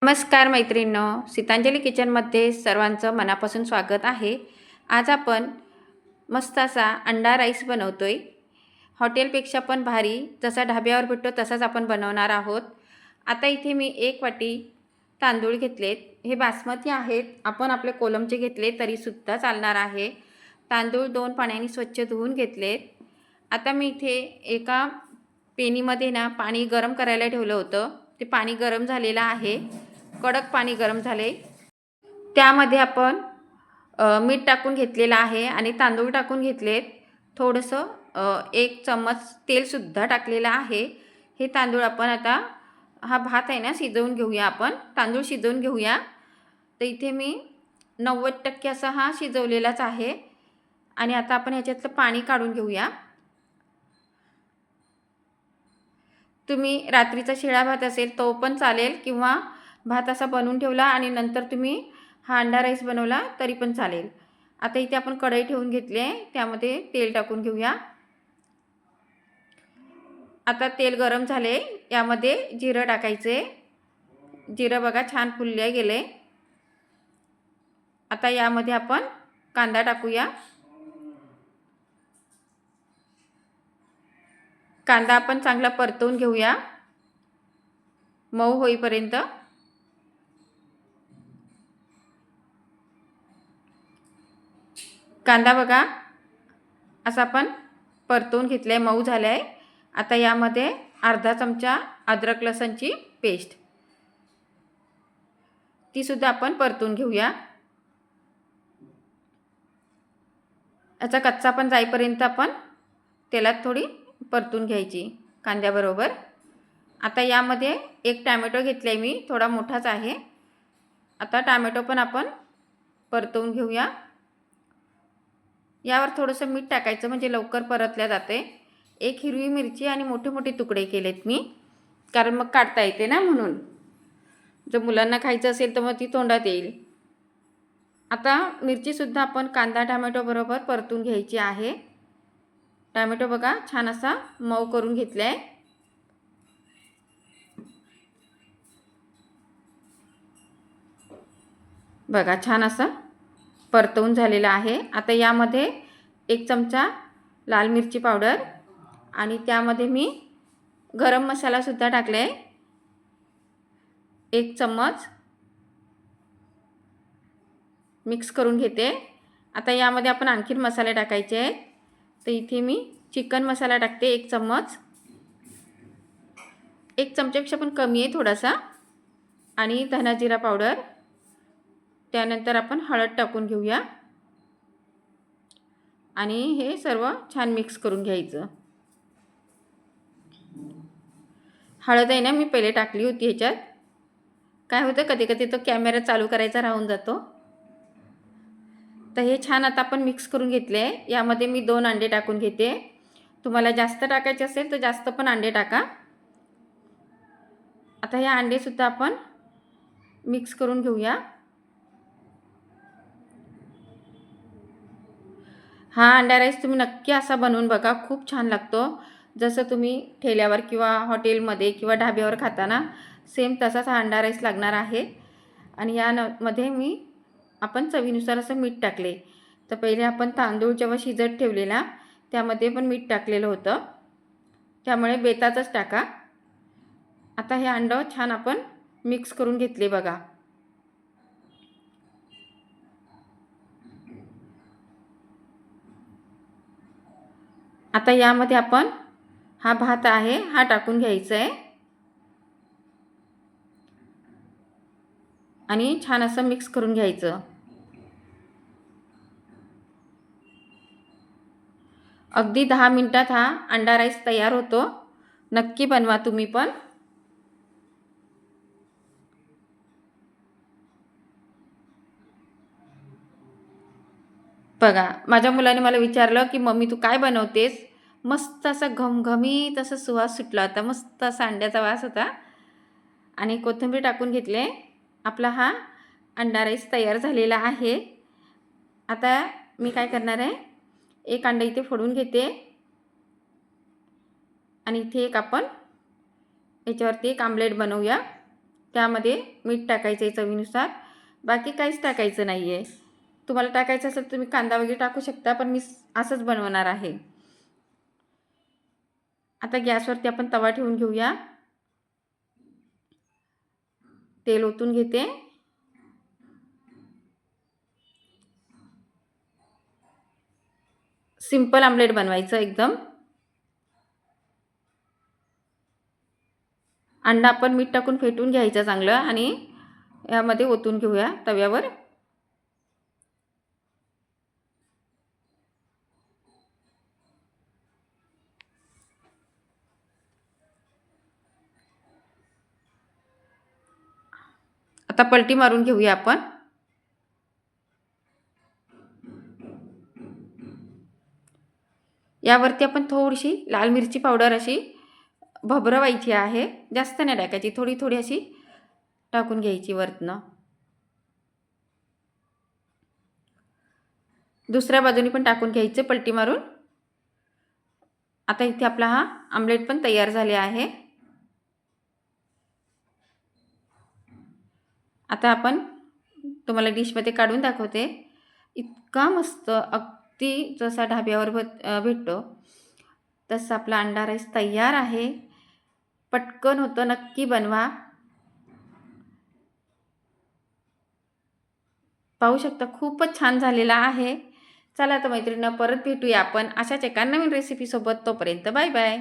नमस्कार मैत्रिणींनो, सीतांजली किचनमध्ये सर्वांचं मनापासून स्वागत आहे। आज आपण मस्त असा अंडा राईस बनवतोय। हॉटेलपेक्षा पण भारी, जसा ढाब्यावर भेटतो तसाच आपण बनवणार आहोत। आता इथे मी 1 वाटी तांदूळ घेतलेत। हे बासमती आहेत, आपण आपले कोलमचे घेतले तरीसुद्धा चालणार आहे। तांदूळ 2 पाण्याने स्वच्छ धुवून घेतलेत। आता मी इथे एका पेनीमध्ये ना पाणी गरम करायला ठेवलं होतं। ते पाणी गरम झालेलं आहे, कडक पाणी गरम झाले। त्यामध्ये आपण मीठ टाकून घेतलेलं आहे आणि तांदूळ टाकून घेतलेत। थोडंसं 1 चम्मच तेलसुद्धा टाकलेलं आहे। हे तांदूळ आपण आता हा भात आहे ना शिजवून घेऊया। आपण तांदूळ शिजवून घेऊया। तर इथे मी 90% असा हा शिजवलेलाच आहे आणि आता आपण ह्याच्यातलं पाणी काढून घेऊया। तुम्ही रात्रीचा शिळा भात असेल तो पण चालेल किंवा भात असा बनवून ठेवला आणि नंतर तुम्ही हा अंडा राईस बनवला तरी पण चालेल। आता इथे आपण कढई ठेवून घेतली आहे, त्यामध्ये तेल टाकून घेऊया। आता तेल गरम झाले, यामध्ये जिरं टाकायचे। जिरं बघा छान फुलले गेले। आता यामध्ये आपण कांदा टाकूया। कांदा आपण चांगला परतवून घेऊया मऊ होईपर्यंत। कांदा बघा असा आपण परतवून घेतलाय, मऊ झालाय। आता यामध्ये अर्धा चमचा अद्रक लसूणची पेस्ट, ती सुद्धा आपण परतून घेऊया। याचा कच्चा पण जाईपर्यंत आपण तेलात थोडी परतून घ्यायची कांद्याबरोबर। आता यामध्ये 1 टोमॅटो घेतलाय मी, थोडा मोठाच आहे। आता टोमॅटो पण आपण परतवून घेऊया। यावर थोडंसं मीठ टाकायचं म्हणजे लवकर परतल्या जाते। 1 हिरवी मिरची आणि मोठे मोठे तुकडे केलेत मी, कारण मग काढता येते ना म्हणून। जर मुलांना खायचं असेल तर मग ती तोंडात येईल। आता मिरचीसुद्धा आपण कांदा टोमॅटो बरोबर परतून घ्यायची आहे। टोमॅटो बघा छान असा मऊ करून घेतलाय। बघा छान असं परतवून झालेलं आहे। आता यामध्ये 1 चमचा लाल मिरची पावडर आणि त्यामध्ये मी गरम मसाला सुद्धा टाकलाय 1 चम्मच, मिक्स करून घेते। आता यामध्ये आपण आणखीन मसाले टाकायचे आहेत। तर इथे मी चिकन मसाला टाकते 1 चम्मच, 1 चमच्यापेक्षा पण कमी आहे थोडासा, आणि धना जिरा पावडर। त्यानंतर आपण हळद टाकून घेऊया आणि हे सर्व छान मिक्स करून घ्यायचं। हळद आहे ना मी पहिले टाकली होती ह्याच्यात। काय होतं कधी कधी तो कॅमेरा चालू करायचा राहून जातो। तर हे छान आता आपण मिक्स करून घेतले। यामध्ये मी 2 अंडे टाकून घेते। तुम्हाला जास्त टाकायचे असेल तर जास्त पण अंडे टाका। आता हे अंडे सुद्धा आपण मिक्स करून घेऊया। हा अंडा राईस तुम्ही नक्की असा बनवून बघा, खूप छान लागतो। जसं तुम्ही ठेल्यावर किंवा हॉटेलमध्ये किंवा ढाब्यावर खाताना सेम तसाच हा अंडा राईस लागणार आहे। आणि यामध्ये आपण चवीनुसार असं मीठ टाकले। तर पहिले आपण तांदूळ जेव्हा शिजत ठेवलेला त्यामध्ये पण मीठ टाकलेलं होतं, त्यामुळे बेताचंच टाका। आता हे अंडं छान आपण मिक्स करून घेतले बघा। आता यामध्ये आपण हा भात आहे हा टाकून घ्यायचा आहे आणि छान असं मिक्स करून घ्यायचं। अगदी 10 मिनिटात हा अंडा राईस तयार होतो। नक्की बनवा तुम्ही पण। बघा माझ्या मुलाने मला विचारलं की मम्मी तू काय बनवतेस? मस्त असा घमघमीत असा सुवास सुटला होता, मस्त असा अंड्याचा वास होता आणि कोथिंबीर टाकून घेतले। आपला हा अंडा राईस तयार झालेला आहे। आता मी काय करणार आहे, 1 अंडा इथे फोडून घेते आणि इथे एक आपण याच्यावरती एक आमलेट बनवूया। त्यामध्ये मीठ टाकायचं आहे चवीनुसार, बाकी काहीच टाकायचं नाही आहे. तुम्हाला टाकायचं असेल तर तुम्ही कांदा वगैरे टाकू शकता, पण मी असंच बनवणार आहे. आता गॅसवरती आपण तवा ठेवून घेऊया. तेल ओतून घेते. सिंपल आमलेट बनवायचं एकदम. अंडा आपण मीठ टाकून फेटून घ्यायचं चांगलं आणि यामध्ये ओतून घेऊया तव्यावर. आता पलटी मारून घेऊया आपण. यावरती आपण थोडीशी लाल मिरची पावडर अशी भभरवायची आहे, जास्त नाही टाकायची, थोडी थोडी अशी टाकून घ्यायची वरनं. दुसऱ्या बाजूनी पण टाकून घ्यायचे पलटी मारून. आता इथे आपला हा आमलेट पण तयार झाले आहे. आता आपण तुम्हाला डिशमध्ये काढून दाखवते. इतका मस्त, अगदी जसा ढाब्यावर भेटतो तसा आपला अंडा राईस तयार आहे. पटकन होतं, नक्की बनवा. पाहू शकता खूपच छान झालेला आहे. चला तर मैत्रिणींनो, परत भेटूया आपण अशाच एका नवीन रेसिपीसोबत. तोपर्यंत बाय बाय.